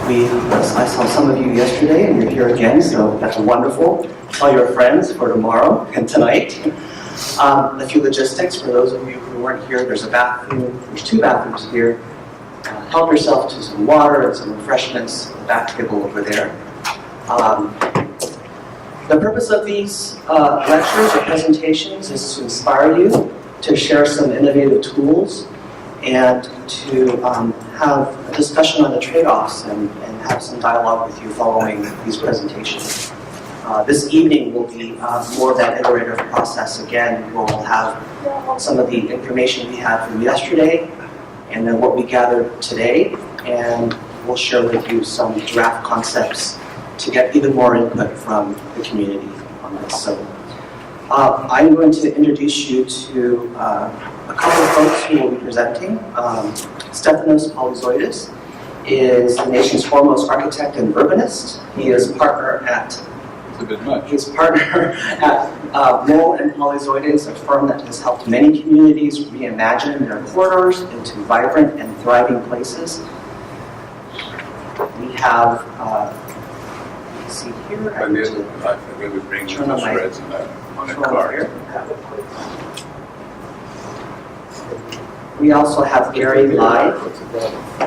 I saw some of you yesterday, and you're here again, so that's wonderful. Tell your friends for tomorrow and tonight. A few logistics for those of you who weren't here. There's a bathroom. There's 2 bathrooms here. Help yourself to some water and some refreshments. The back table over there. The purpose of these lectures or presentations is to inspire you to share some innovative tools and to have a discussion on the trade-offs and have some dialogue with you following these presentations. This evening will be more of that iterative process again. We'll have some of the information we had from yesterday and then what we gathered today, and we'll share with you some draft concepts to get even more input from the community on this. So I'm going to introduce you to a couple of folks who will be presenting. Stefanos Polyzoidis is the nation's foremost architect and urbanist. He is partner at Moll and Polyzoidis, a firm that has helped many communities reimagine their corridors into vibrant and thriving places. We have, let's see here. I'm going to bring turn on my on a card. We also have Gary Lai.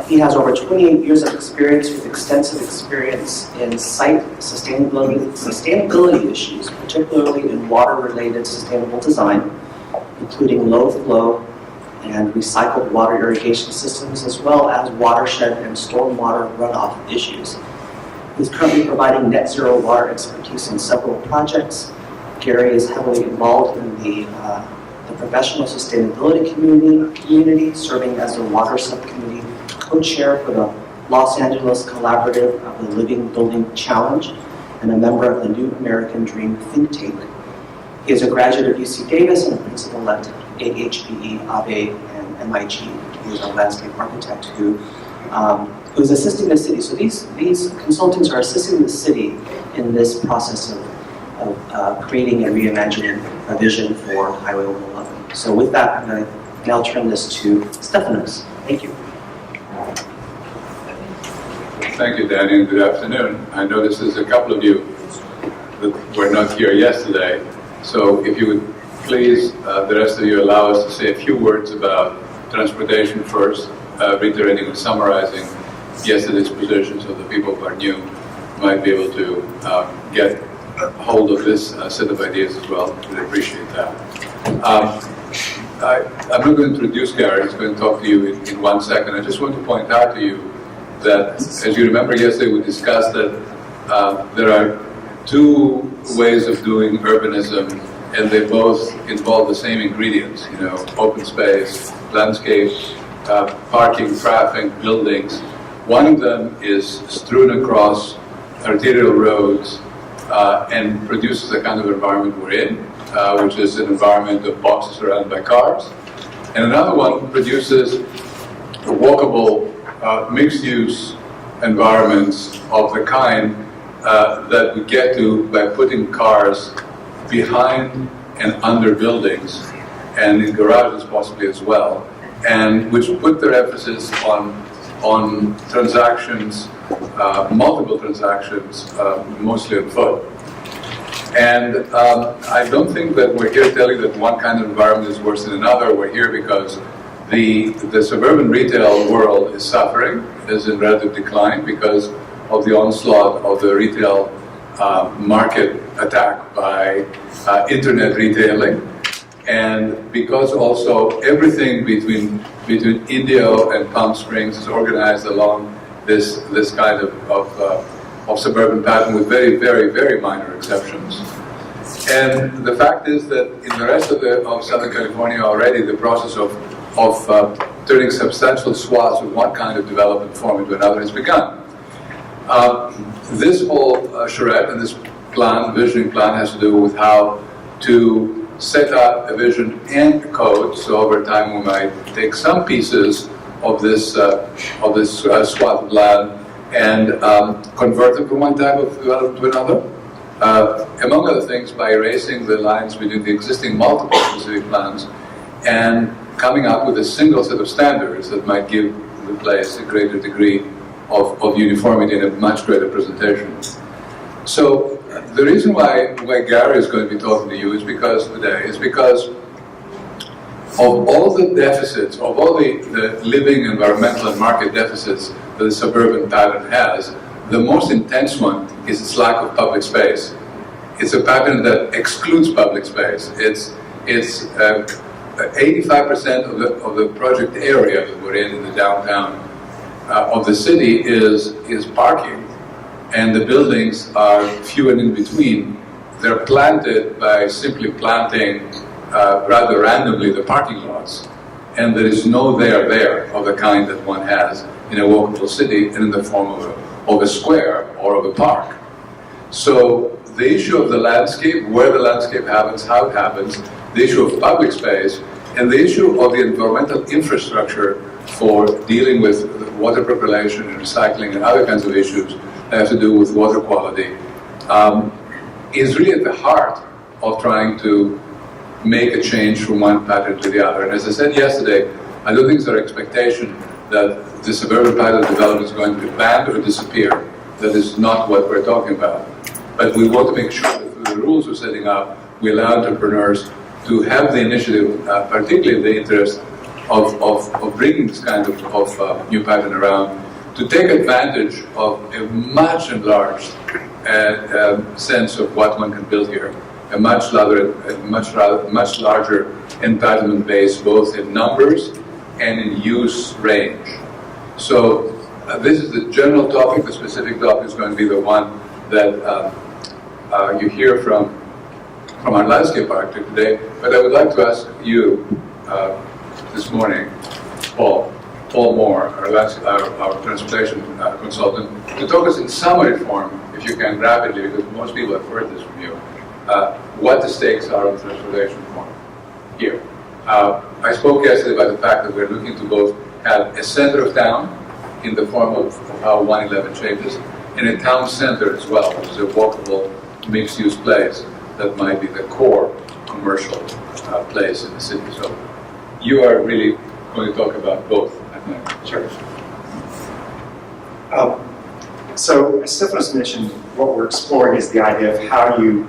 He has over 28 years of experience with extensive experience in site sustainability issues, particularly in water-related sustainable design, including low flow and recycled water irrigation systems, as well as watershed and stormwater runoff issues. He's currently providing net zero water expertise in several projects. Gary is heavily involved in the professional sustainability community, serving as the water subcommittee co-chair for the Los Angeles Collaborative of the Living Building Challenge and a member of the New American Dream think tank. He is a graduate of UC Davis and a principal at AHPE, ABE, and MIT. He is a landscape architect who's assisting the city. So these consultants are assisting the city in this process of creating and reimagining a vision for Highway 111. So with that, I'm going to now turn this to Stefanos. Thank you. Thank you, Danny, and good afternoon. I notice there's a couple of you that were not here yesterday. So if you would please, the rest of you, allow us to say a few words about transportation first, reiterating and summarizing yesterday's position so the people who are new might be able to get hold of this set of ideas as well. We'd appreciate that. I'm not going to introduce Gary. He's going to talk to you in 1 second. I just want to point out to you that, as you remember yesterday, we discussed that there are 2 ways of doing urbanism, and they both involve the same ingredients, open space, landscape, parking, traffic, buildings. One of them is strewn across arterial roads and produces the kind of environment we're in, which is an environment of boxes surrounded by cars. And another one produces walkable, mixed-use environments of the kind that we get to by putting cars behind and under buildings, and in garages possibly as well, and which put their emphasis on transactions, multiple transactions, mostly on foot. And I don't think that we're here telling that one kind of environment is worse than another. We're here because the suburban retail world is suffering, is in relative decline because of the onslaught of the retail market attack by internet retailing, and because also everything between Indio and Palm Springs is organized along this kind of suburban pattern with very, very, very minor exceptions. And the fact is that in the rest of Southern California already, the process of turning substantial swaths of one kind of development form into another has begun. This whole charrette and this visioning plan has to do with how to set up a vision and code. So over time we might take some pieces of this swath of land and convert them from one type of development to another. Among other things, by erasing the lines between the existing multiple specific plans and coming up with a single set of standards that might give the place a greater degree of uniformity and a much greater presentation. So the reason why Gary is going to be talking to you is because of all the deficits, of all the living, environmental, and market deficits that the suburban pattern has, the most intense one is its lack of public space. It's a pattern that excludes public space. It's 85% of the project area that we're in the downtown of the city is parking, and the buildings are few and in between. They're planted by simply planting rather randomly the parking lots, and there is no there of the kind that one has in a walkable city and in the form of a square or of a park. So the issue of the landscape, where the landscape happens, how it happens, the issue of public space, and the issue of the environmental infrastructure for dealing with water percolation and recycling and other kinds of issues that have to do with water quality is really at the heart of trying to make a change from one pattern to the other. And as I said yesterday, I don't think it's our expectation that the suburban pattern development is going to be banned or disappear. That is not what we're talking about. But we want to make sure that through the rules we're setting up, we allow entrepreneurs to have the initiative, particularly the interest of bringing this kind of new pattern around, to take advantage of a much enlarged sense of what one can build here. A much larger entitlement base, both in numbers and in use range. So this is the general topic. The specific topic is going to be the one that you hear from our landscape architect today. But I would like to ask you this morning, Paul Moore, our transportation consultant, to talk us in summary form, if you can rapidly, because most people have heard this from you, what the stakes are of transportation reform here. I spoke yesterday about the fact that we're looking to both have a center of town in the form of how 111 changes, and a town center as well, which is a walkable mixed-use place that might be the core commercial place in the city. So you are really going to talk about both, I think. Sure. So as Stephanos mentioned, what we're exploring is the idea of how you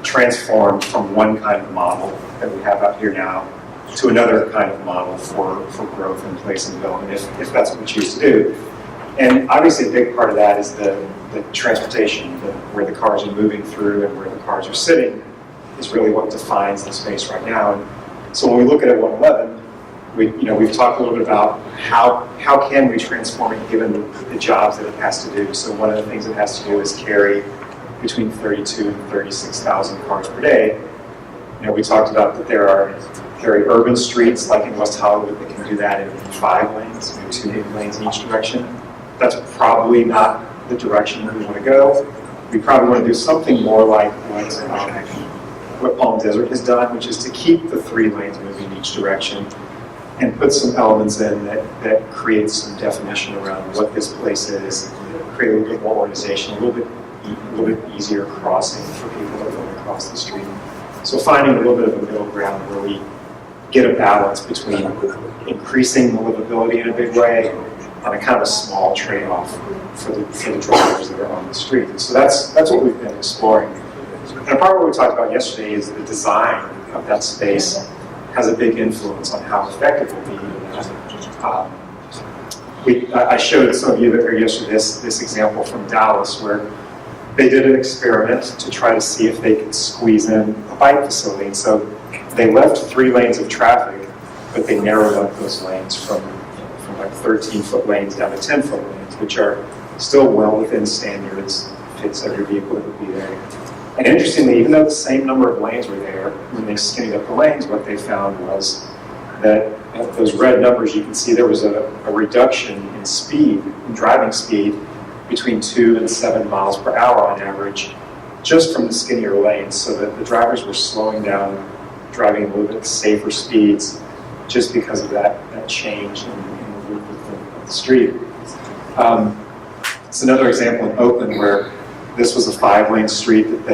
transform from one kind of model that we have out here now to another kind of model for growth and place and development, if that's what we choose to do. And obviously a big part of that is the transportation, where the cars are moving through and where the cars are sitting is really what defines the space right now. And so when we look at it 111, we've talked a little bit about how can we transform it given the jobs that it has to do. So one of the things it has to do is carry between 32 and 36,000 cars per day. We talked about that there are very urban streets like in West Hollywood that can do that in 5 lanes, 2 lanes in each direction. That's probably not the direction we want to go. We probably want to do something more like what Palm Desert has done, which is to keep the 3 lanes moving in each direction and put some elements in that create some definition around what this place is, create a little bit more organization, a little bit easier crossing for people that are going across the street. So finding a little bit of a middle ground where we get a balance between increasing the livability in a big way and a kind of a small trade-off for the drivers that are on the street. And so that's what we've been exploring. And part of what we talked about yesterday is the design of that space has a big influence on how effective we'll be. I showed some of you that were yesterday this example from Dallas where they did an experiment to try to see if they could squeeze in a bike facility. And so they left 3 lanes of traffic, but they narrowed up those lanes from like 13-foot lanes down to 10-foot lanes, which are still well within standards, fits every vehicle that would be there. And interestingly, even though the same number of lanes were there, when they skinnied up the lanes, what they found was that at those red numbers, you can see there was a reduction in speed, in driving speed, between 2 and 7 miles per hour on average, just from the skinnier lanes, so that the drivers were slowing down, driving a little bit safer speeds, just because of that change in the loop of the street. It's another example in Oakland where this was a 5-lane street that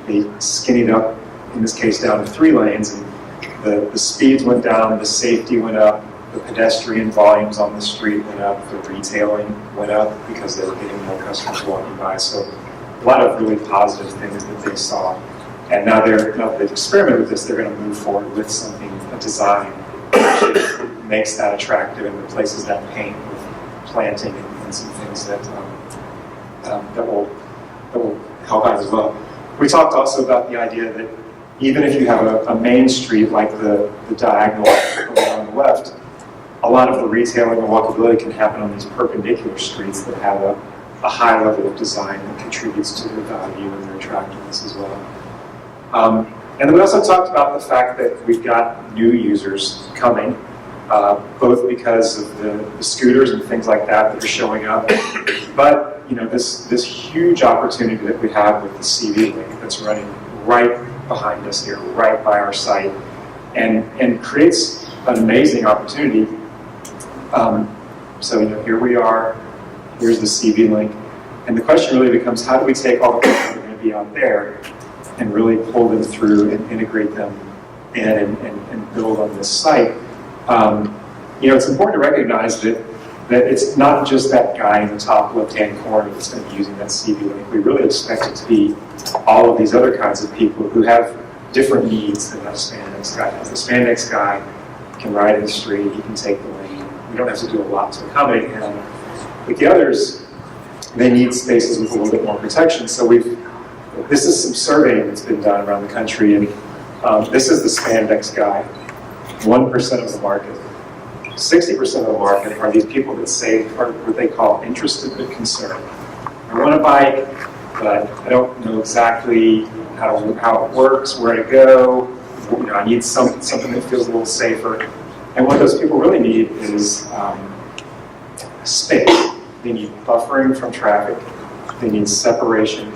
they skinnied up, in this case down to 3 lanes, and the speeds went down, the safety went up, the pedestrian volumes on the street went up, the retailing went up because they were getting more customers walking by. So a lot of really positive things that they saw. And now they've experimented with this, they're going to move forward with something, a design that makes that attractive and replaces that paint with planting and some things that will help out as well. We talked also about the idea that even if you have a main street like the diagonal on the left, a lot of the retailing and walkability can happen on these perpendicular streets that have a high level of design that contributes to their value and their attractiveness as well. And then we also talked about the fact that we've got new users coming, both because of the scooters and things like that are showing up, but this huge opportunity that we have with the CV link that's running right behind us here, right by our site, and creates an amazing opportunity. So here we are, here's the CV link, and the question really becomes, how do we take all the people that are going to be out there and really pull them through and integrate them in and build on this site? It's important to recognize that it's not just that guy in the top left-hand corner that's going to be using that CV link. We really expect it to be all of these other kinds of people who have different needs than that spandex guy has. The spandex guy can ride in the street, he can take the lane. We don't have to do a lot to accommodate him. But the others, they need spaces with a little bit more protection. So this is some surveying that's been done around the country, and this is the spandex guy, 1% of the market. 60% of the market are these people that say, are what they call interested but concerned. I want a bike, but I don't know exactly how it works, where to go. I need something that feels a little safer. And what those people really need is space. They need buffering from traffic. They need separation.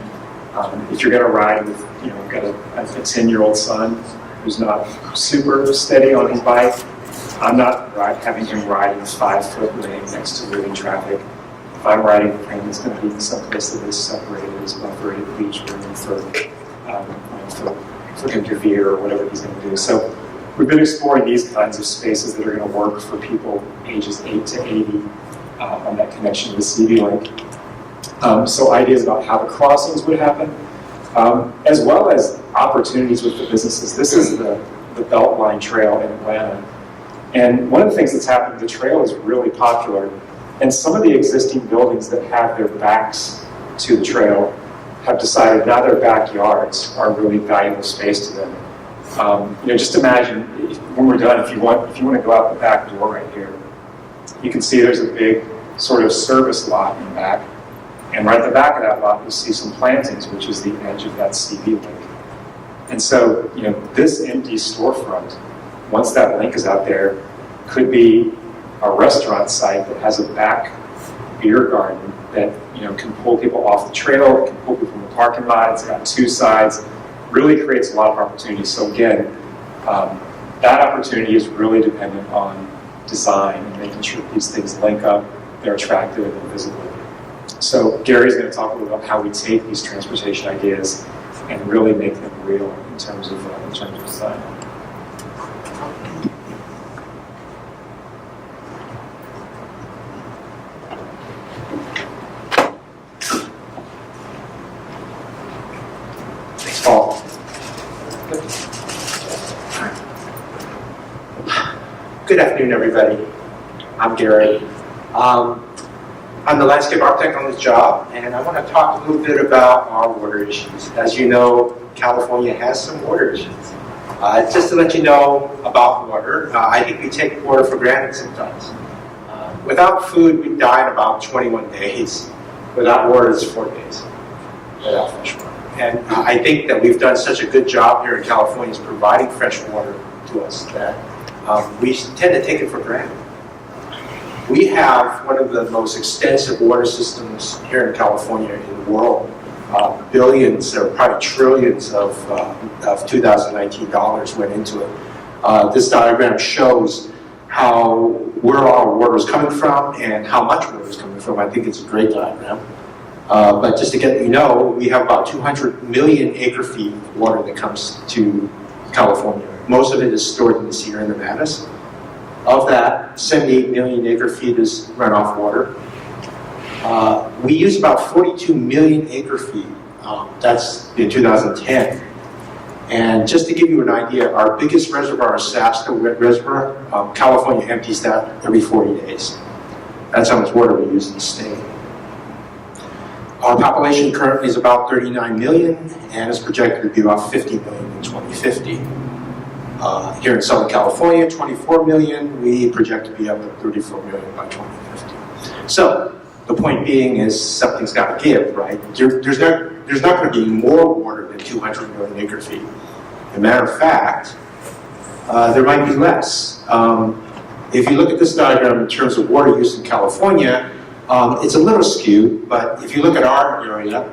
If you're going to ride with, I've got a 10-year-old son who's not super steady on his bike, I'm not having him ride in a 5-foot lane next to moving traffic. If I'm riding with him, it's going to be someplace that is separated, is buffered, leaves room for him to veer or whatever he's going to do. So we've been exploring these kinds of spaces that are going to work for people ages 8 to 80 on that connection to the CV link. So ideas about how the crossings would happen, as well as opportunities with the businesses. This is the Beltline Trail in Atlanta. And one of the things that's happened, the trail is really popular, and some of the existing buildings that have their backs to the trail have decided now their backyards are really valuable space to them. Just imagine when we're done, if you want to go out the back door right here, you can see there's a big sort of service lot in the back, and right at the back of that lot you'll see some plantings, which is the edge of that CV link. And so, this empty storefront, once that link is out there, could be a restaurant site that has a back beer garden that can pull people off the trail, it can pull people from the parking lot. It's got 2 sides, really creates a lot of opportunities. So again, that opportunity is really dependent on design and making sure that these things link up, they're attractive and they're visible. So Gary's going to talk a little about how we take these transportation ideas and really make them real in terms of design. Paul. Good afternoon, everybody. I'm Gary. I'm the landscape architect on this job, and I want to talk a little bit about our water issues. As you know, California has some water issues. Just to let you know about water, I think we take water for granted sometimes. Without food, we die in about 21 days. Without water, it's 4 days without fresh water. And I think that we've done such a good job here in California is providing fresh water to us that we tend to take it for granted. We have one of the most extensive water systems here in California in the world. Billions or probably trillions of 2019 dollars went into it. This diagram shows where our water is coming from and how much water is coming from. I think it's a great diagram. But just to get we have about 200 million acre-feet of water that comes to California. Most of it is stored in the Sierra Nevadas. Of that, 78 million acre feet is runoff water. We use about 42 million acre feet. That's in 2010. And just to give you an idea, our biggest reservoir is Shasta Reservoir. California empties that every 40 days. That's how much water we use in the state. Our population currently is about 39 million and is projected to be about 50 million in 2050. Here in Southern California, 24 million, we project to be up at 34 million by 2050. So, the point being is something's got to give, right? There's not going to be more water than 200 million acre feet. As a matter of fact, there might be less. If you look at this diagram in terms of water use in California, it's a little skewed, but if you look at our area,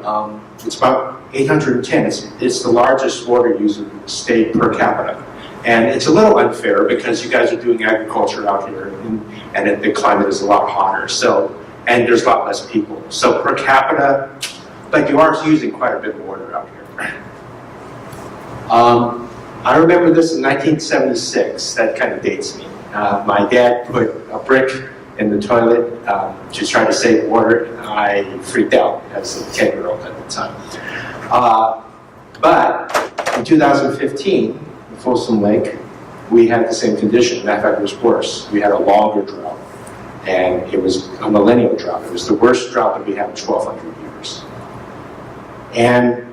it's about 810. It's the largest water use in the state per capita. And it's a little unfair because you guys are doing agriculture out here, and the climate is a lot hotter. So, and there's a lot less people. So per capita, but you are using quite a bit of water out here. I remember this in 1976. That kind of dates me. My dad put a brick in the toilet to try to save water. I freaked out as a 10-year-old at the time. But in 2015, in Folsom Lake, we had the same condition. Matter of fact, it was worse. We had a longer drought, and it was a millennial drought. It was the worst drought that we had in 1,200 years. And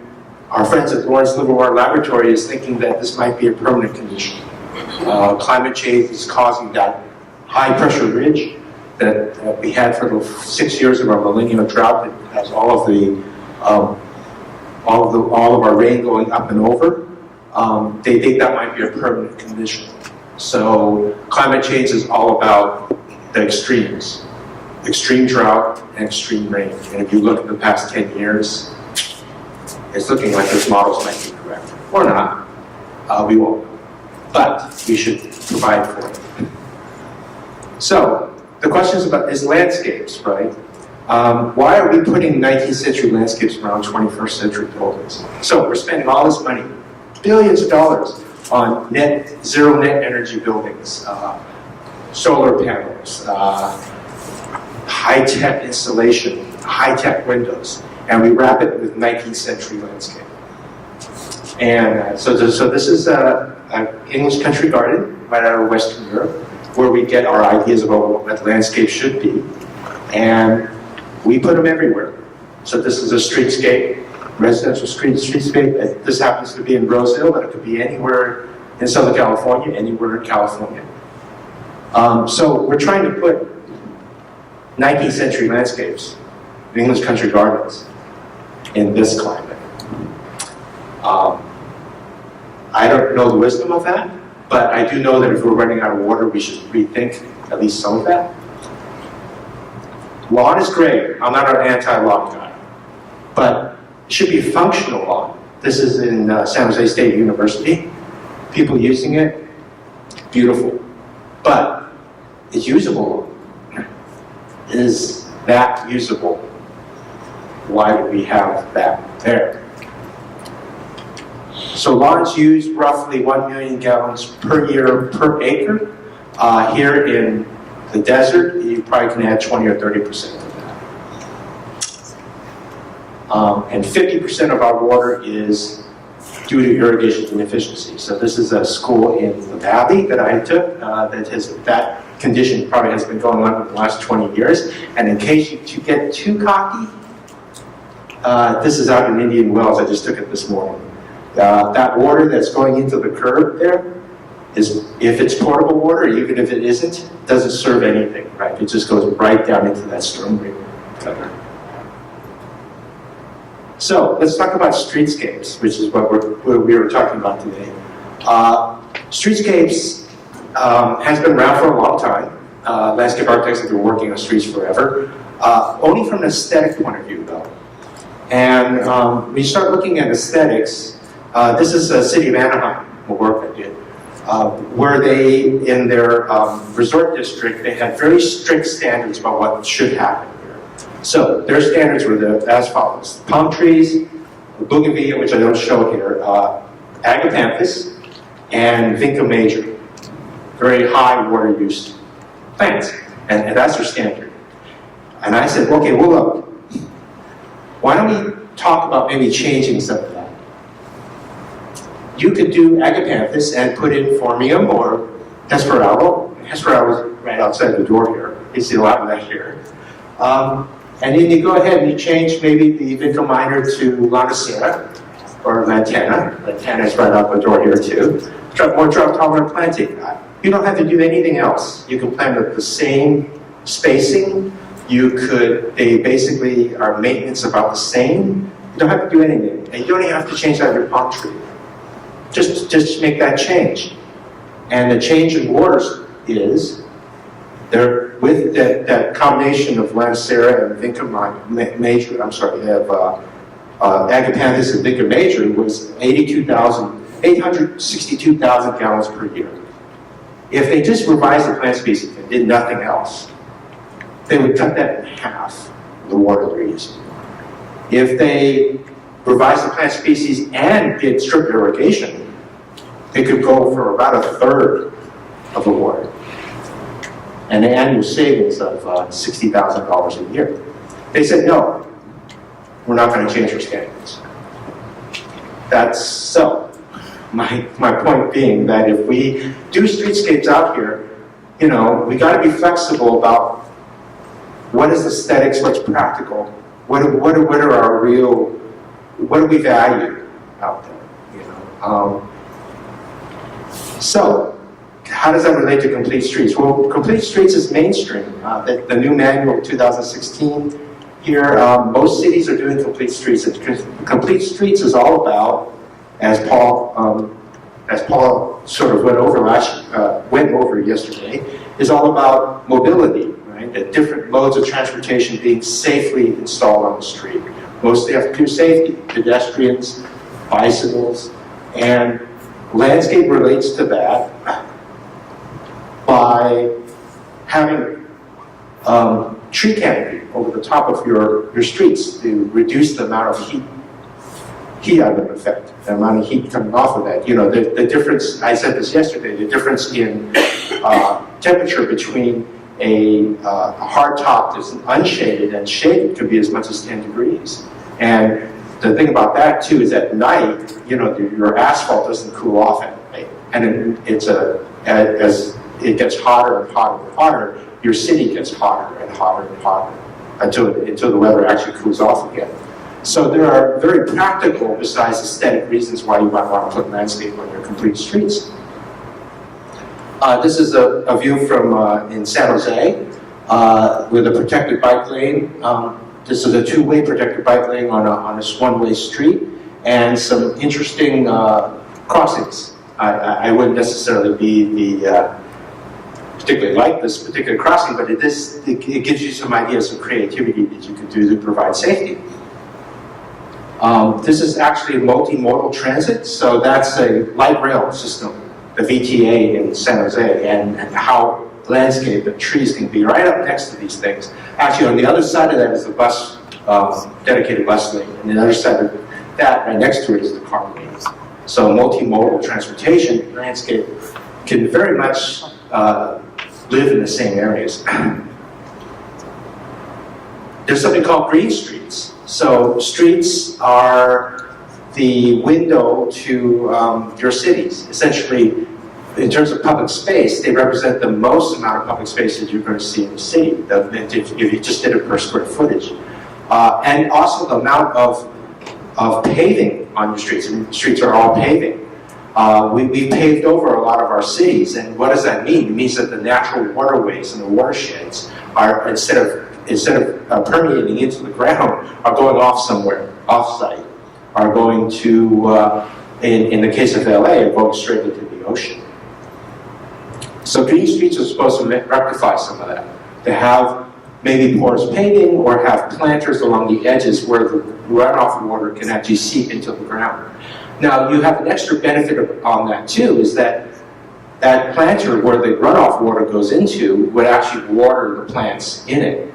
our friends at Lawrence Livermore Laboratory is thinking that this might be a permanent condition. Climate change is causing that high pressure ridge that we had for the 6 years of our millennial drought that has all of our rain going up and over. They think that might be a permanent condition. So climate change is all about the extremes, extreme drought and extreme rain. And if you look at the past 10 years, it's looking like those models might be correct. Or not. We won't. But we should provide for it. So, the question is landscapes, right? Why are we putting 19th century landscapes around 21st century buildings? So, we're spending all this money, billions of dollars, on zero net energy buildings, solar panels, high-tech installation, high-tech windows, and we wrap it with 19th century landscape. And so this is an English country garden right out of Western Europe, where we get our ideas about what landscape should be, and we put them everywhere. So this is a streetscape, residential streetscape. This happens to be in Roseville, but it could be anywhere in Southern California, anywhere in California. So we're trying to put 19th century landscapes, English country gardens, in this climate. I don't know the wisdom of that, but I do know that if we're running out of water, we should rethink at least some of that. Lawn is great. I'm not an anti-lawn guy, but it should be a functional lawn. This is in San Jose State University. People using it, beautiful. But it's usable. Is that usable? Why do we have that there? So lawns use roughly 1 million gallons per year per acre. Here in the desert, you probably can add 20 or 30% of that. And 50% of our water is due to irrigation inefficiency. So this is a school in the valley that I took that condition probably has been going on for the last 20 years. And in case you get too cocky, this is out in Indian Wells. I just took it this morning. That water that's going into the curb there is, if it's potable water, even if it isn't, doesn't serve anything, right? It just goes right down into that storm drain gutter. So let's talk about streetscapes, which is what we were talking about today. Streetscapes has been around for a long time. Landscape architects have been working on streets forever. Only from an aesthetic point of view, though. And when you start looking at aesthetics, this is the city of Anaheim, the work I did, where they, in their resort district, they had very strict standards about what should happen here. So their standards were as follows: palm trees, bougainvillea, which I don't show here, agapanthus, and vinca major. very high water use plants, and that's their standard. And I said, okay, well look, why don't we talk about maybe changing some of that? You could do agapanthus and put in Formium or Hesperella. Hesperella is right outside the door here. You see a lot of that here. And then you go ahead and you change maybe the Vinca minor to Lanacea or Lantana. Lantana is right out the door here too. More drought tolerant planting. You don't have to do anything else. You can plant at the same spacing. They basically are maintenance about the same. You don't have to do anything. And you don't even have to change out your palm tree. Just make that change. And the change in waters is, there with that combination of Lancera and Vinca major, agapanthus and Vinca major was 862,000 gallons per year. If they just revised the plant species and did nothing else, they would cut that in half, the water they're using. If they revised the plant species and did strip irrigation, they could go for about a third of the water. And an annual savings of $60,000 a year. They said, no, we're not going to change our standards. That's so. My point being that if we do streetscapes out here, we got to be flexible about what is aesthetics, what's practical, what are our real, what do we value out there, So, how does that relate to Complete Streets? Well, Complete Streets is mainstream. The new manual 2016 here, most cities are doing Complete Streets. Complete Streets is all about, as Paul sort of went over yesterday, is all about mobility, right? The different modes of transportation being safely installed on the street. Mostly have to do safety, pedestrians, bicycles, and landscape relates to that by having tree canopy over the top of your streets to reduce the amount of heat island effect, the amount of heat coming off of that. The difference, I said this yesterday, the difference in temperature between a hard top that's unshaded and shaded could be as much as 10 degrees. And the thing about that too is at night, your asphalt doesn't cool off at night. And as it gets hotter and hotter and hotter, your city gets hotter and hotter and hotter until the weather actually cools off again. So there are very practical, besides aesthetic reasons why you might want to put landscape on your complete streets. This is a view from in San Jose with a protected bike lane. This is a two-way protected bike lane on a one-way street, and some interesting crossings. I wouldn't necessarily be particularly like this particular crossing, but it gives you some ideas of creativity that you could do to provide safety. This is actually multimodal transit, so that's a light rail system, the VTA in San Jose, and how landscape and trees can be right up next to these things. Actually, on the other side of that is the bus, dedicated bus lane, and the other side of that, right next to it, is the car lane. So multimodal transportation landscape can very much live in the same areas. There's something called green streets. So streets are the window to your cities. Essentially, in terms of public space, they represent the most amount of public space that you're going to see in the city, if you just did it per square footage. And also the amount of paving on your streets. I mean, the streets are all paving. We paved over a lot of our cities, and what does that mean? It means that the natural waterways and the watersheds are, instead of permeating into the ground, are going off somewhere, off-site, are going to, in the case of LA, are going straight into the ocean. So green streets are supposed to rectify some of that. To have maybe porous paving or have planters along the edges where the runoff water can actually seep into the ground. Now, you have an extra benefit on that too, is that that planter where the runoff water goes into would actually water the plants in it.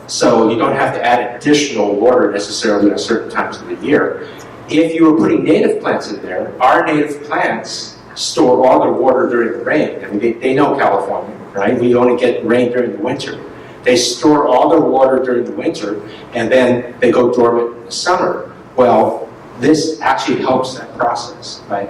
So you don't have to add additional water necessarily at certain times of the year. If you were putting native plants in there, our native plants store all their water during the rain. I mean, they know California, right? We only get rain during the winter. They store all their water during the winter, and then they go dormant in the summer. Well, this actually helps that process, right?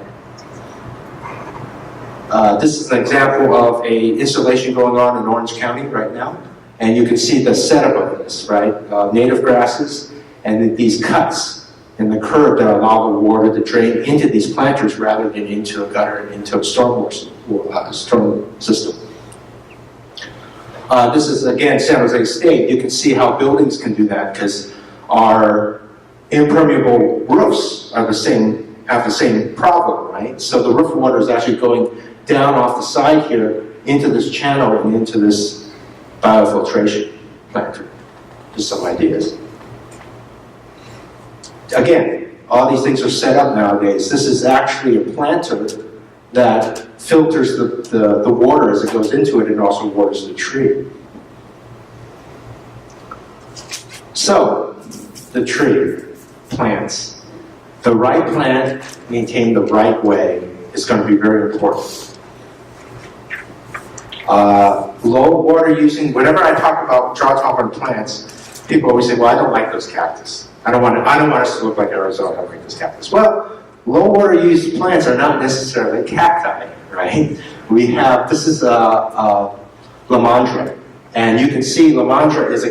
This is an example of a installation going on in Orange County right now, and you can see the setup of this, right? Native grasses, and then these cuts in the curb that allow the water to drain into these planters rather than into a gutter, into a storm system. This is, again, San Jose State. You can see how buildings can do that because our impermeable roofs are have the same problem, right? So the roof water is actually going down off the side here into this channel and into this biofiltration planter. Just some ideas. Again, all these things are set up nowadays. This is actually a planter that filters the water as it goes into it and also waters the tree. So, the tree, plants. The right plant maintained the right way is going to be very important. Low water using, whenever I talk about drought-tolerant plants, people always say, well, I don't like those cactus. I don't want us to look like Arizona. I don't like this cactus. Well, low water used plants are not necessarily cacti, right? We have, this is Lamandra. And you can see Lamandra is a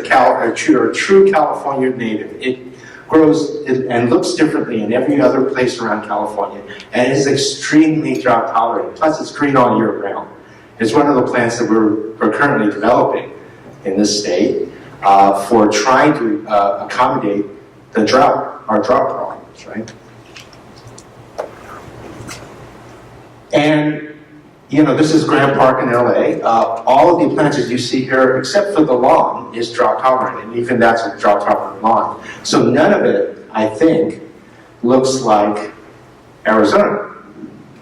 true California native. It grows and looks differently in every other place around California. And it is extremely drought tolerant. Plus it's green all year round. It's one of the plants that we're currently developing in this state for trying to accommodate the drought, our drought problems, right? And, you know, this is Grant Park in LA. All of the plants that you see here, except for the lawn, is drought tolerant, and even that's a drought tolerant lawn. So none of it, I think, looks like Arizona.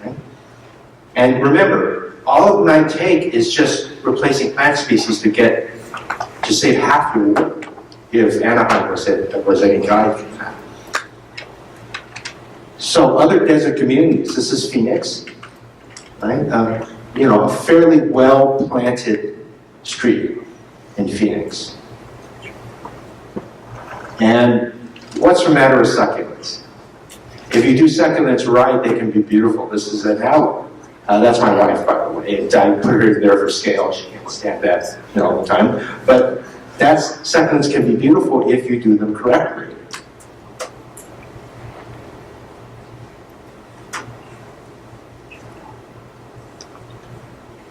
Okay? And remember, all it might take is just replacing plant species to save half your work, if Anaheim was any guide for that. So other desert communities, this is Phoenix, right? You know, a fairly well-planted street in Phoenix. And what's the matter with succulents? If you do succulents right, they can be beautiful. This is an aloe. That's my wife, by the way. I put her in there for scale. She can't stand that all the time. But succulents can be beautiful if you do them correctly.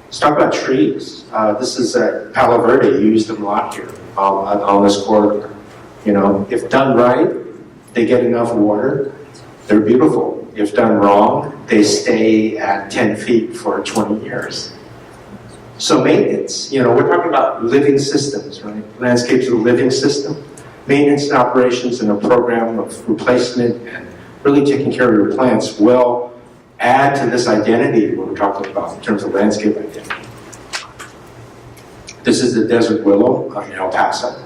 Let's talk about trees. This is Palo Verde. You use them a lot here on this corridor. You know, if done right, they get enough water. They're beautiful. If done wrong, they stay at 10 feet for 20 years. So maintenance, you know, we're talking about living systems, right? Landscapes are a living system. Maintenance and operations and a program of replacement and really taking care of your plants will add to this identity we're talking about in terms of landscape identity. This is the desert willow in El Paso.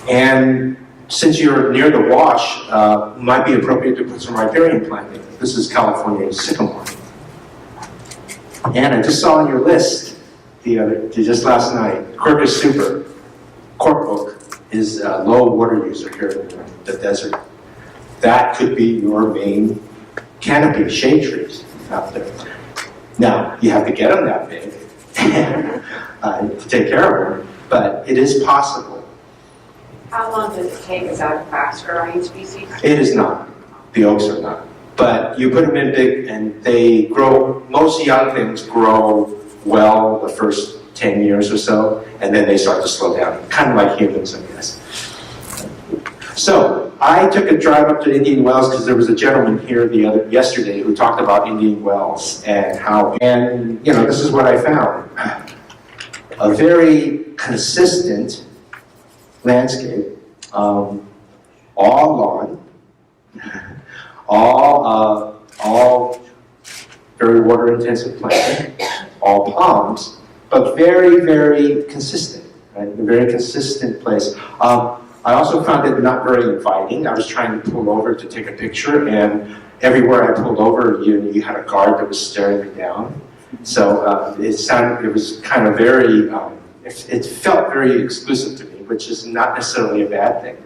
And since you're near the wash, it might be appropriate to put some riparian planting. This is California sycamore. And I just saw on your list just last night, Quercus super, cork oak, is a low water user here in the desert. That could be your main canopy, shade trees out there. Now, you have to get them that big to take care of them, but it is possible. How long does it take? Is that a fast growing species? It is not. The oaks are not. But you put them in big and they grow, most young things grow well the first 10 years or so, and then they start to slow down, kind of like humans, I guess. So, I took a drive up to Indian Wells because there was a gentleman here yesterday who talked about Indian Wells and you know, this is what I found. A very consistent landscape, all lawn, all very water intensive planting, all palms, but very, very consistent, right? A very consistent place. I also found it not very inviting. I was trying to pull over to take a picture, and everywhere I pulled over, you had a guard that was staring me down. So it was kind of very, it felt very exclusive to me, which is not necessarily a bad thing.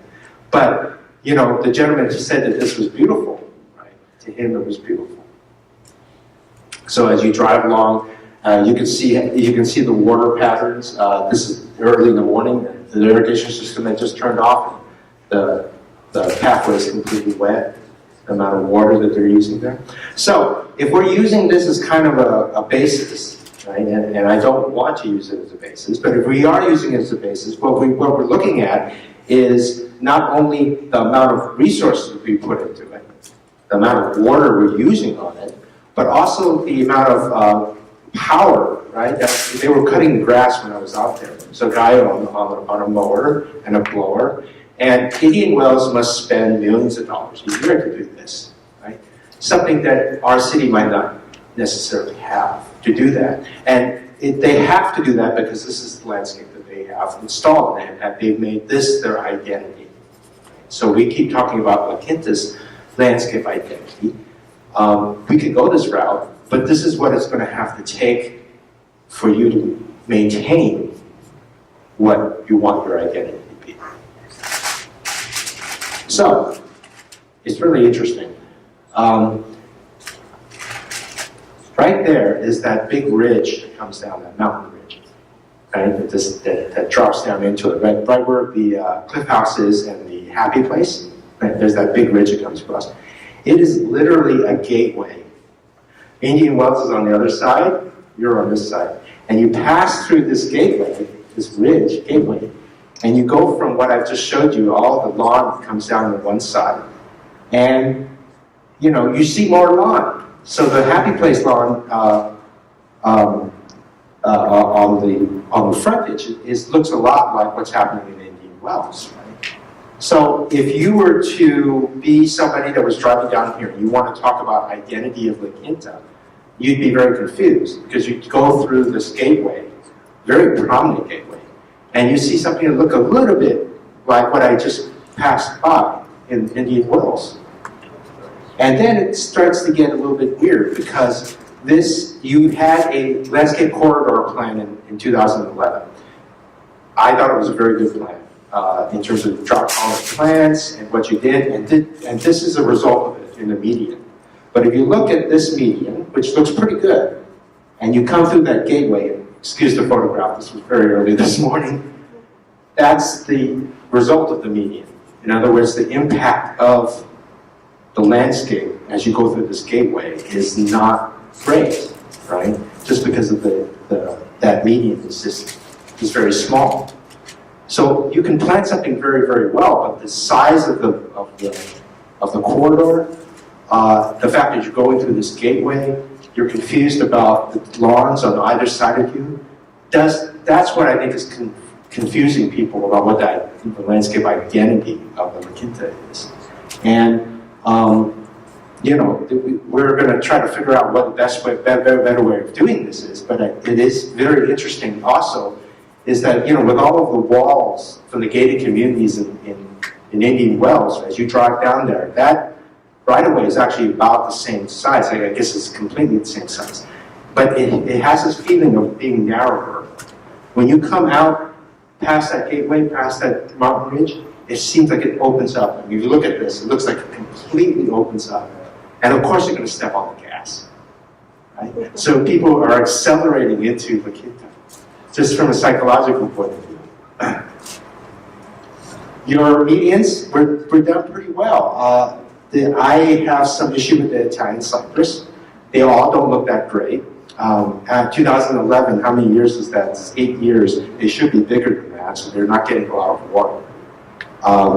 But, you know, the gentleman said that this was beautiful, right? To him, it was beautiful. So as you drive along, you can see the water patterns. This is early in the morning. The irrigation system had just turned off. The pathway is completely wet. The amount of water that they're using there. So if we're using this as kind of a basis, right? And I don't want to use it as a basis, but if we are using it as a basis, what we're looking at is not only the amount of resources we put into it, the amount of water we're using on it, but also the amount of power, right? They were cutting the grass when I was out there. So a guy on a mower and a blower, and Indian Wells must spend millions of dollars a year to do this, right? Something that our city might not necessarily have to do that. And they have to do that because this is the landscape that they have installed, and they've made this their identity. So we keep talking about La Quinta's landscape identity. We could go this route, but this is what it's going to have to take for you to maintain what you want your identity to be. So, it's really interesting. Right there is that big ridge that comes down, that mountain ridge, right? That drops down into it, right where the Cliff House is and the Happy Place. Right? There's that big ridge that comes across. It is literally a gateway. Indian Wells is on the other side, you're on this side. And you pass through this gateway, this ridge, gateway, and you go from what I've just showed you, all the lawn comes down to one side. And, you know, you see more lawn. So the Happy Place lawn on the frontage looks a lot like what's happening in Indian Wells, right? So if you were to be somebody that was driving down here and you want to talk about identity of La Quinta, you'd be very confused because you'd go through this gateway, very prominent gateway, and you see something that look a little bit like what I just passed by in Indian Wells. And then it starts to get a little bit weird because you had a landscape corridor plan in 2011. I thought it was a very good plan in terms of drop tolerant plants and what you did, and this is a result of it in the median. But if you look at this median, which looks pretty good, and you come through that gateway, excuse the photograph, this was very early this morning, that's the result of the median. In other words, the impact of the landscape as you go through this gateway is not great, right? Just because of that median is just very small. So you can plant something very, very well, but the size of the corridor, the fact that you're going through this gateway, you're confused about the lawns on either side of you, that's what I think is confusing people about what the landscape identity of the La Quinta is. And you know, we're going to try to figure out what the better way of doing this is, but it is very interesting also is that, you know, with all of the walls from the gated communities in Indian Wells, as you drive down there, that right-of-way is actually about the same size. I guess it's completely the same size. But it has this feeling of being narrower. When you come out past that gateway, past that mountain ridge, it seems like it opens up. I mean, if you look at this, it looks like it completely opens up. And of course, you're going to step on the gas. Right? So people are accelerating into La Quinta, just from a psychological point of view. Your medians, we're done pretty well. I have some issue with the Italian cypress. They all don't look that great. At 2011, how many years is that? It's 8 years. They should be bigger than that, so they're not getting a lot of water.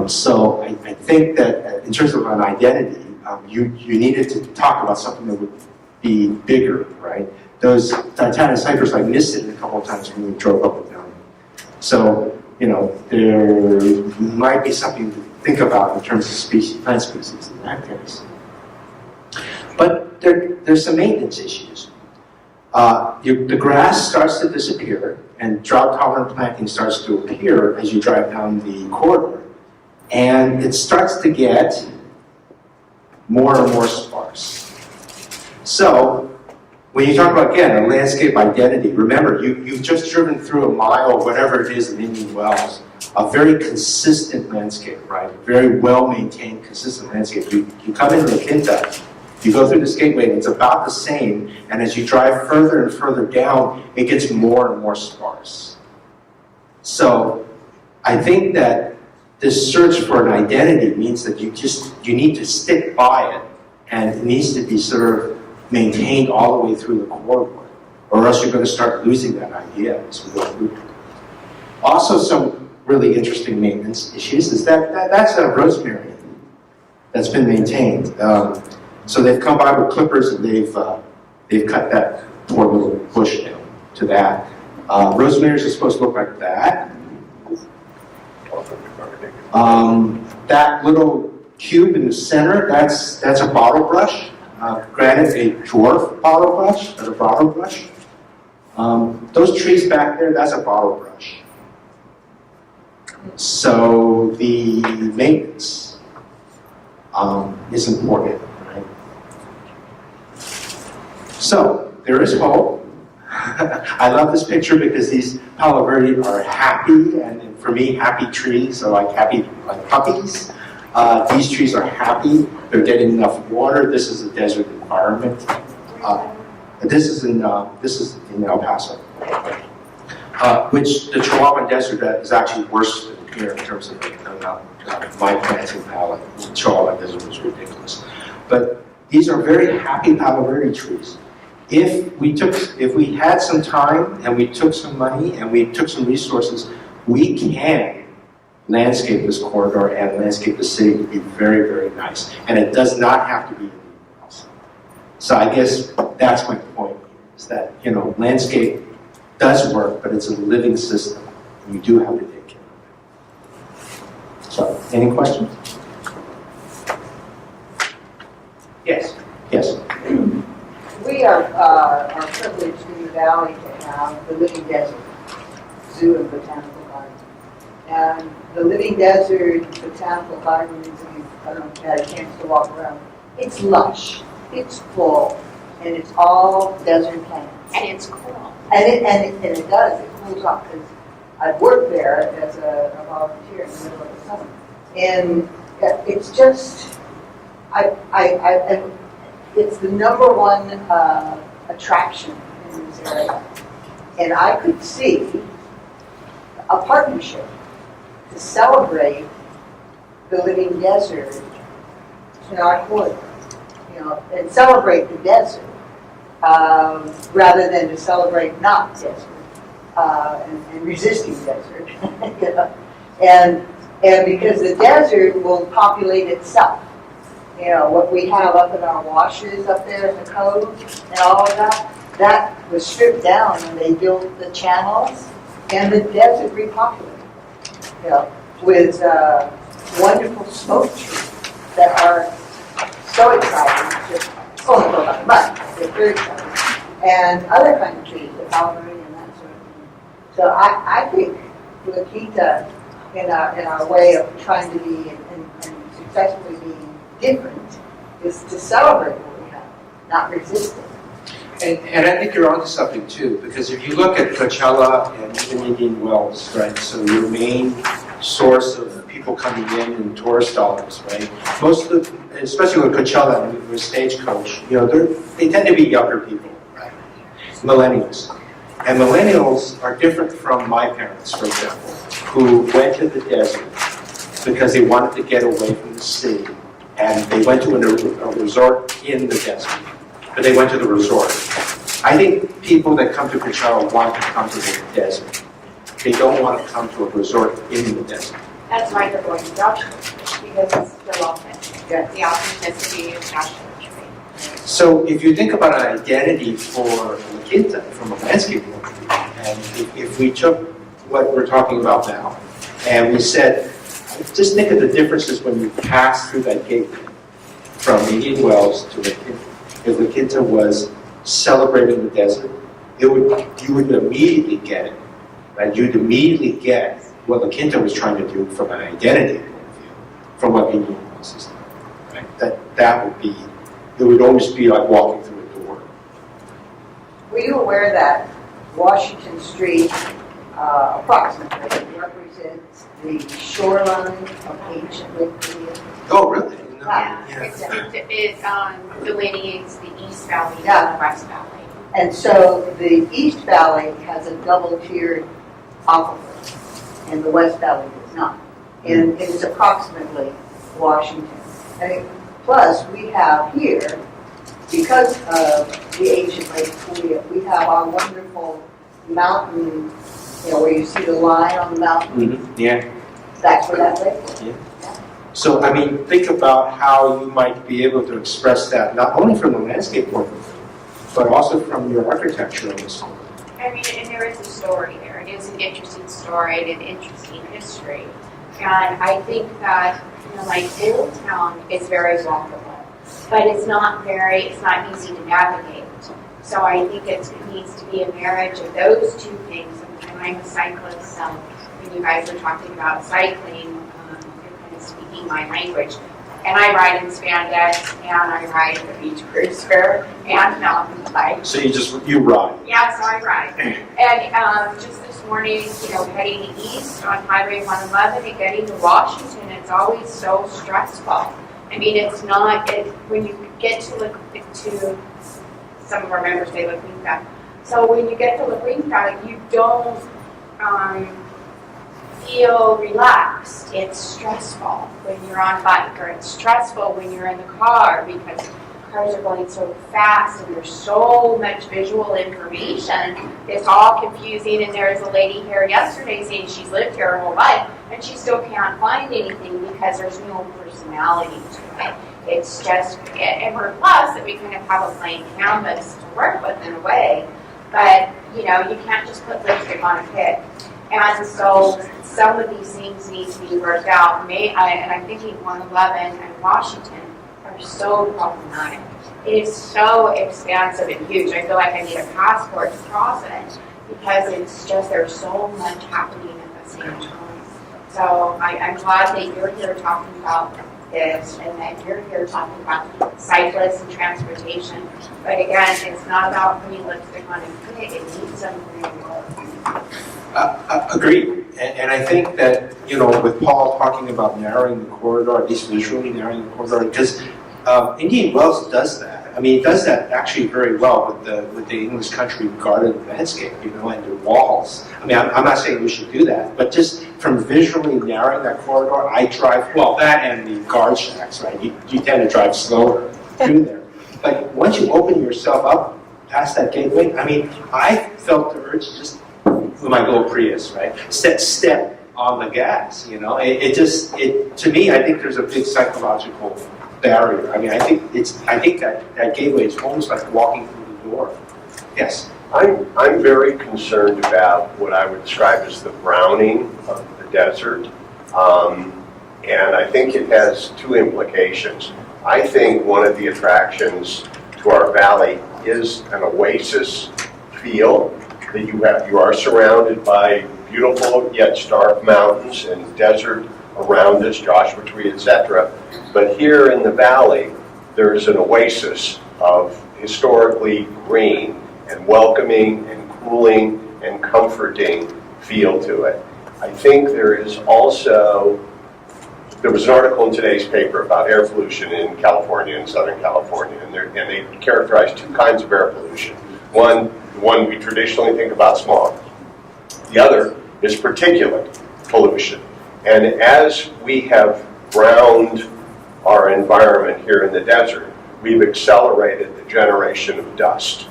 So I think that in terms of an identity, you needed to talk about something that would be bigger, right? Those Italian cypress, I missed it a couple of times when we drove up and down. So, you know, there might be something to think about in terms of plant species in that case. But there's some maintenance issues. The grass starts to disappear and drought-tolerant planting starts to appear as you drive down the corridor. And it starts to get more and more sparse. So, when you talk about, again, a landscape identity, remember, you've just driven through a mile, whatever it is in Indian Wells, a very consistent landscape, right? Very well-maintained, consistent landscape. You come into the Quinta, you go through this gateway, and it's about the same, and as you drive further and further down, it gets more and more sparse. So, I think that this search for an identity means that you need to stick by it, and it needs to be sort of maintained all the way through the corridor, or else you're going to start losing that idea as we go through. Also, some really interesting maintenance issues is that's a rosemary that's been maintained. So they've come by with clippers and they've cut that poor little bush down to that. Rosemaries are supposed to look like that. That little cube in the center, that's a bottle brush. Granted, a dwarf bottle brush, or a bottle brush. Those trees back there, that's a bottle brush. So the maintenance is important, right? So there is hope. I love this picture because these Palo Verde are happy, and for me, happy trees are like happy like puppies. These trees are happy. They're getting enough water. This is a desert environment. This is in El Paso, which the Chihuahuan Desert is actually worse than here in terms of my planting palette. The Chihuahuan Desert was ridiculous, but these are very happy Palo Verde trees. If we had some time and we took some money and we took some resources, we can landscape this corridor and landscape the city to be very, very nice. And it does not have to be anything else. So I guess that's my point here, is that, landscape does work, but it's a living system. And you do have to take care of it. So, any questions? Yes. Yes. We are privileged in the valley to have the Living Desert Zoo and Botanical Garden. And the Living Desert Botanical Garden, I don't know if you had a chance to walk around, it's lush, it's full, and it's all desert plants. And it's cool. And it does, it cools off, because I've worked there as a volunteer in the middle of the summer. And it's just, it's the number one attraction in this area. And I could see a partnership to celebrate the living desert in our corridor, and celebrate the desert rather than to celebrate not desert and resisting desert. And because the desert will populate itself. What we have up in our washes up there in the cove and all of that was stripped down when they built the channels, and the desert repopulated. With wonderful smoke trees that are so exciting, just only grow about a month, they're very exciting, and other kind of trees, the Calvary and that sort of thing. So I think La Quinta, in our way of trying to be and successfully being different, is to celebrate what we have, not resist it. And I think you're onto something too, because if you look at Coachella and even Indian Wells, right, so your main source of people coming in tourist dollars, right, most of the, especially with Coachella and with Stagecoach, they tend to be younger people, right, millennials. And millennials are different from my parents, for example, who went to the desert because they wanted to get away from the city, and they went to a resort in the desert. But they went to the resort. I think people that come to Coachella want to come to the desert. They don't want to come to a resort in the desert. That's why they're going to Joshua Tree, because it's still authentic. Yeah. The authenticity of Joshua Tree. So if you think about an identity for La Quinta from a landscape point of view, and if we took what we're talking about now, and we said, just think of the differences when you pass through that gate from Indian Wells to La Quinta. If La Quinta was celebrating the desert, you would immediately get it, right? You'd immediately get what La Quinta was trying to do from an identity point of view. from what Indian Wells has done. Right? That would be, it would almost be like walking through a door. Were you aware that Washington Street approximately represents the shoreline of ancient Lake Korea? Oh, really? No. It delineates the East Valley and Yeah. the West Valley. And so the East Valley has a double-tiered aquifer, and the West Valley does not. And it is approximately Washington. And plus, we have here, because of the ancient Lake Korea, we have our wonderful mountain, where you see the line on the mountain. Yeah. That's where that lake is. So, I mean, think about how you might be able to express that, not only from the landscape point of view, but also from your architecture of this home. I mean, and there is a story there. It is an interesting story and an interesting history. And I think that, like Old Town is very walkable, but it's not easy to navigate. So I think it needs to be a marriage of those two things. And I'm a cyclist, so when you guys are talking about cycling, you're kind of speaking my language. And I ride in spandex, and I ride the beach cruiser, and mountain bike. So you ride. Yeah, so I ride. And just this morning, heading east on Highway 111 and getting to Washington, it's always so stressful. I mean, it's not, when you get to some of our members say La Quinta. So when you get to La Quinta, you don't feel relaxed. It's stressful when you're on a bike, or it's stressful when you're in the car because cars are going so fast and there's so much visual information. It's all confusing, and there was a lady here yesterday saying she's lived here her whole life and she still can't find anything because there's no personality to it. It's just, and we're plus that we kind of have a blank canvas to work with in a way, but you can't just put lipstick on a kid. And so some of these things need to be worked out. And I'm thinking 111 and Washington are so problematic. It is so expansive and huge. I feel like I need a passport to cross it because it's just, there's so much happening at the same time. So I'm glad that you're here talking about this and that you're here talking about cyclists and transportation. But again, it's not about putting lipstick on a kid. It needs some real work. Agreed. And I think that, with Paul talking about narrowing the corridor, at least visually narrowing the corridor, because Indian Wells does that. I mean, it does that actually very well with the English country garden landscape, and the walls. I mean, I'm not saying we should do that, but just from visually narrowing that corridor, I drive, that and the guard shacks, right? You tend to drive slower through there. But once you open yourself up past that gateway, I mean, I felt the urge to just, with my little Prius, right? Step on the gas, to me, I think there's a big psychological barrier. I mean, I think that gateway is almost like walking through the door. Yes? I'm very concerned about what I would describe as the browning of the desert. And I think it has two implications. I think one of the attractions to our valley is an oasis feel that you are surrounded by beautiful yet stark mountains and desert around us, Joshua Tree, etc. But here in the valley, there is an oasis of historically green and welcoming and cooling and comforting feel to it. I think there was an article in today's paper about air pollution in California, in Southern California, and they characterized two kinds of air pollution. One we traditionally think about smog. The other is particulate pollution. And as we have browned our environment here in the desert, we've accelerated the generation of dust.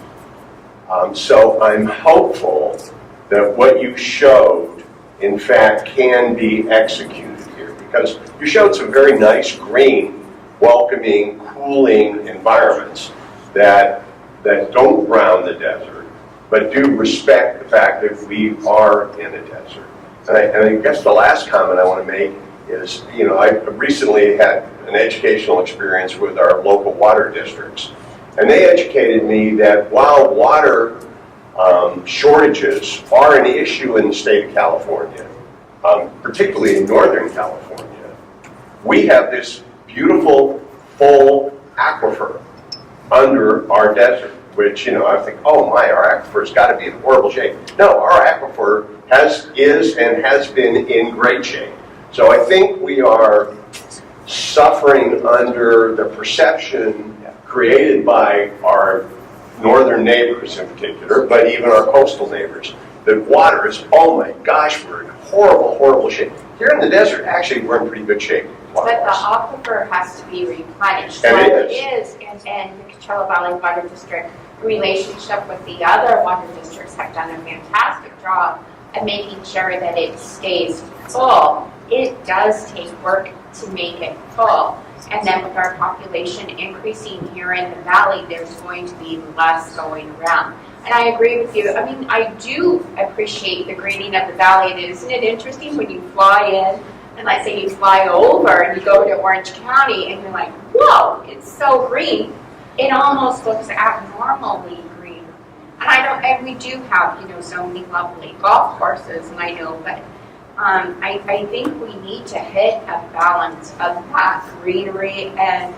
So I'm hopeful that what you showed, in fact, can be executed here, because you showed some very nice green, welcoming, cooling environments that don't brown the desert, but do respect the fact that we are in a desert. And I guess the last comment I want to make is, I recently had an educational experience with our local water districts. And they educated me that while water shortages are an issue in the state of California, particularly in Northern California, We have this beautiful, full aquifer under our desert, which, I think, oh my, our aquifer's got to be in horrible shape. No, our aquifer is and has been in great shape. So I think we are suffering under the perception created by our northern neighbors in particular, but even our coastal neighbors, that water is, oh my gosh, we're in horrible, horrible shape. Here in the desert, actually, we're in pretty good shape. But the aquifer has to be replenished. And So it is. and the Coachella Valley Water District, in relationship with the other water districts, have done a fantastic job at making sure that it stays full. It does take work to make it full. And then with our population increasing here in the valley, there's going to be less going around. And I agree with you. I mean, I do appreciate the greening of the valley. And isn't it interesting when you fly in, and let's say you fly over and you go to Orange County and you're like, whoa, it's so green. It almost looks abnormally green. And we do have, so many lovely golf courses, and I know, but I think we need to hit a balance of that greenery and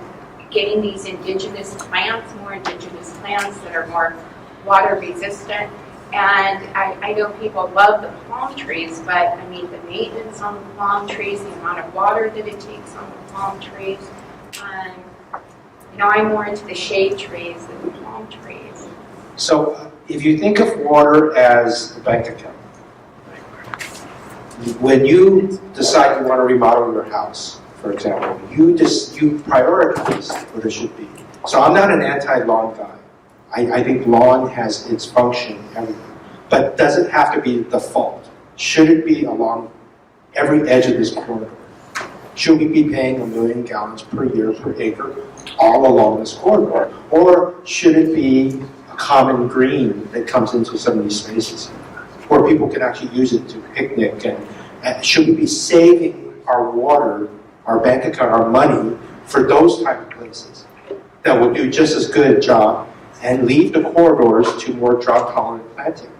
getting these indigenous plants that are more water resistant. And I know people love the palm trees, but I mean the maintenance on the palm trees, the amount of water that it takes on the palm trees. I'm more into the shade trees than the palm trees. So if you think of water as a bank account, when you decide you want to remodel your house, for example, you prioritize what it should be. So I'm not an anti-lawn guy. I think lawn has its function everywhere, but does it have to be the default? Should it be along every edge of this corridor? Should we be paying 1 million gallons per year per acre all along this corridor? Or should it be a common green that comes into some of these spaces where people can actually use it to picnic? And should we be saving our water, our bank account, our money for those type of places that will do just as good a job and leave the corridors to more drought-tolerant planting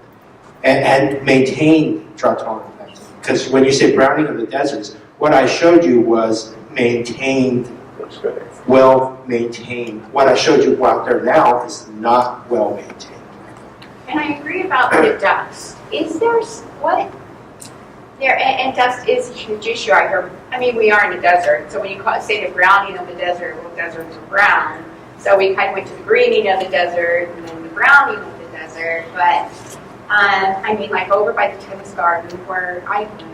and maintain drought-tolerant planting? Because when you say browning of the deserts, what I showed you was maintained, well maintained. What I showed you out there now is not well maintained. And I agree about the dust. Is there what there? And dust is a huge issue. I mean, we are in a desert, so when you say the browning of the desert, well, deserts are brown. So we kind of went to the greening of the desert and then the browning of the desert. But I mean, like over by the tennis garden where I live,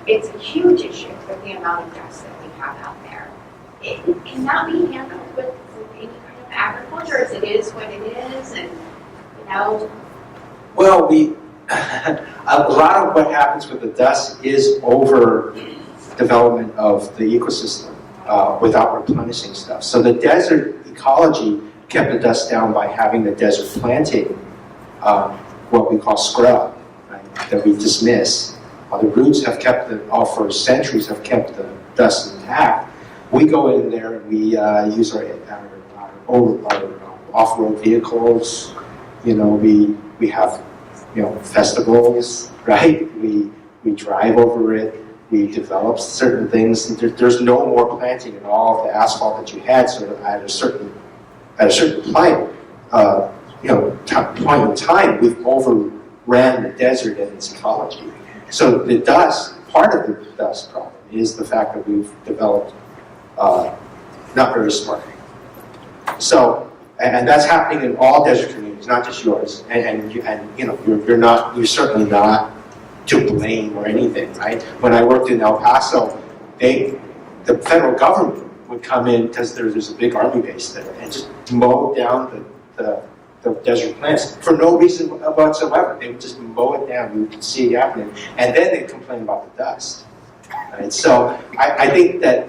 it's a huge issue with the amount of dust that we have out there. Can that be handled with any kind of agriculture, as it is what it is, and Well, a lot of what happens with the dust is over development of the ecosystem without replenishing stuff. So the desert ecology kept the dust down by having the desert planting, what we call scrub, right, that we dismiss. The roots have kept for centuries have kept the dust intact. We go in there and we use our off-road vehicles. We have festivals, right? We drive over it. We develop certain things. There's no more planting in all of the asphalt that you had. So at a certain point, point in time, we've overran the desert and its ecology. So the dust, part of the dust problem is the fact that we've developed not very smartly. So, and that's happening in all desert communities, not just yours. You're certainly not to blame or anything, right? When I worked in El Paso, the federal government would come in because there's a big army base there and just mow down the desert plants for no reason whatsoever. They would just mow it down. You could see it happening. And then they'd complain about the dust. Right? So I think that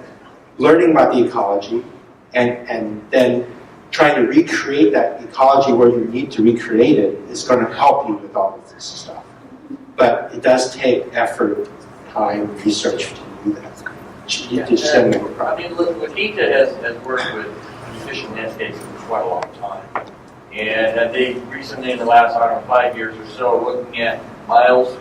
learning about the ecology and then trying to recreate that ecology where you need to recreate it is going to help you with all of this stuff. But it does take effort, time, research to do that. I mean, look, Quinta has worked with efficient landscapes for quite a long time. And they recently, in the last, 5 years or so, looking at miles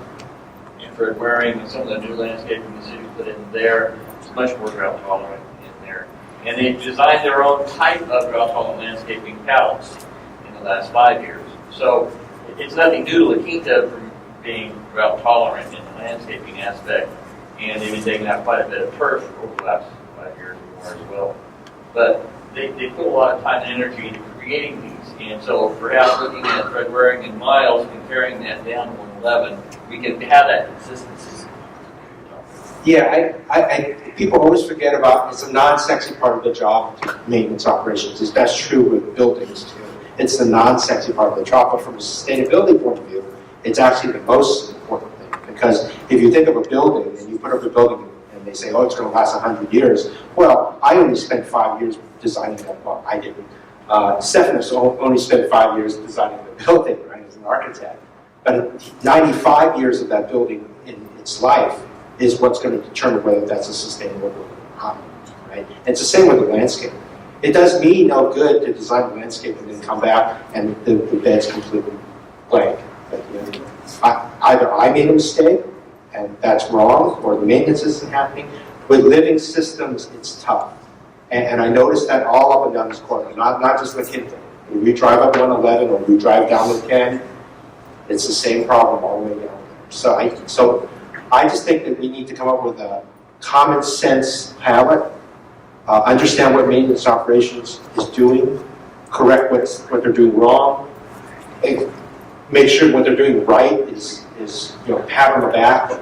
Fred Waring and some of the new landscaping the city put in there, it's much more drought tolerant in there. And they designed their own type of drought tolerant landscaping pallets in the last 5 years. So it's nothing new to La Quinta from being drought tolerant in the landscaping aspect, and they've been taking out quite a bit of turf over the last 5 years or more as well. But they put a lot of time and energy into creating these, and so perhaps looking at Fred Waring and Miles, comparing that down to 111, we can have that consistency. Yeah, people always forget about, it's a non-sexy part of the job, maintenance operations. That's true with buildings too. It's the non-sexy part of the job, but from a sustainability point of view, it's actually the most important thing. Because if you think of a building and you put up a building and they say, oh, it's going to last 100 years. Well, I only spent 5 years designing that. Well, I didn't. Stephanos only spent 5 years designing the building, right, as an architect. But 95 years of that building in its life is what's going to determine whether that's a sustainable building or not, right? And it's the same with the landscape. It does me no good to design a landscape and then come back and the bed's completely blank. Either I made a mistake and that's wrong, or the maintenance isn't happening. With living systems, it's tough. And I noticed that all up and down this corridor, not just La Quinta. When we drive up 111 or we drive down the Ken, it's the same problem all the way down there. So I just think that we need to come up with a common sense palette, understand what maintenance operations is doing, correct what they're doing wrong, make sure what they're doing right is pat on the back,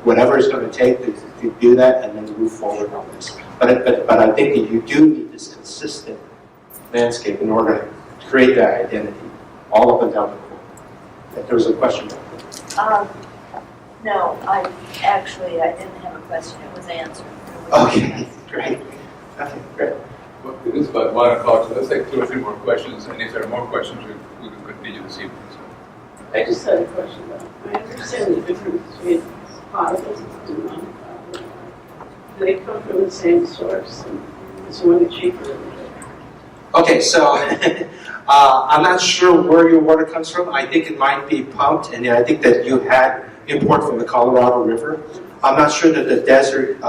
whatever it's going to take to do that, and then move forward on this. But I think that you do need this consistent landscape in order to create that identity all up and down the corridor. There was a question back there. No, I didn't have a question. It was answered. Okay, great. Okay, great. Well, it is about 1 o'clock, so let's take 2 or 3 more questions, and if there are more questions, we can continue this evening. So. I just had a question though. I understand the difference between potable and non-potable. They come from the same source, and it's one cheaper than the other. Okay, so I'm not sure where your water comes from. I think it might be pumped, and I think that you had import from the Colorado River. I'm not sure that the desert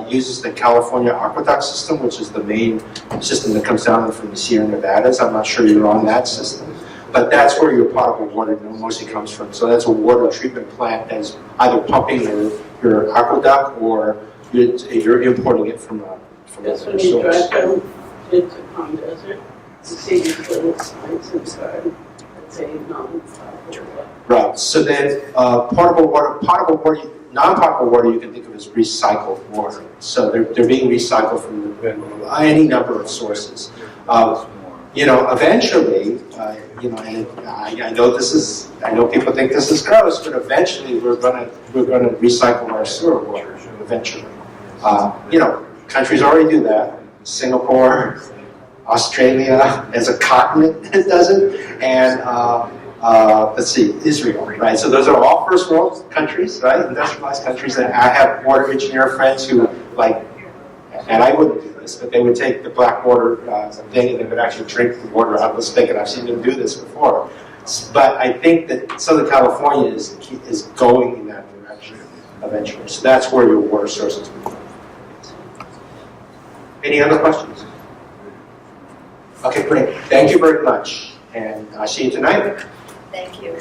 uses the California aqueduct system, which is the main system that comes down from the Sierra Nevadas. I'm not sure you're on that system. But that's where your potable water mostly comes from. So that's a water treatment plant that's either pumping your aqueduct or you're importing it from That's another when you source. drive down into Palm Desert, you see these little signs inside that say non-potable. Right. So then non-potable water you can think of as recycled water. So they're being recycled from any number of sources. Eventually, and I know people think this is gross, but eventually we're gonna recycle our sewer water. Eventually, countries already do that. Singapore, Australia, as a continent does it, and let's see, Israel, right? So those are all first world countries, right? Industrialized countries. And I have water engineer friends who and I wouldn't do this, but they would take the black water thing and they would actually drink the water out of the spigot. I've seen them do this before. But I think that Southern California is going in that direction eventually. So that's where your water sources come from. Any other questions? Okay, great. Thank you very much. And I'll see you tonight. Thank you.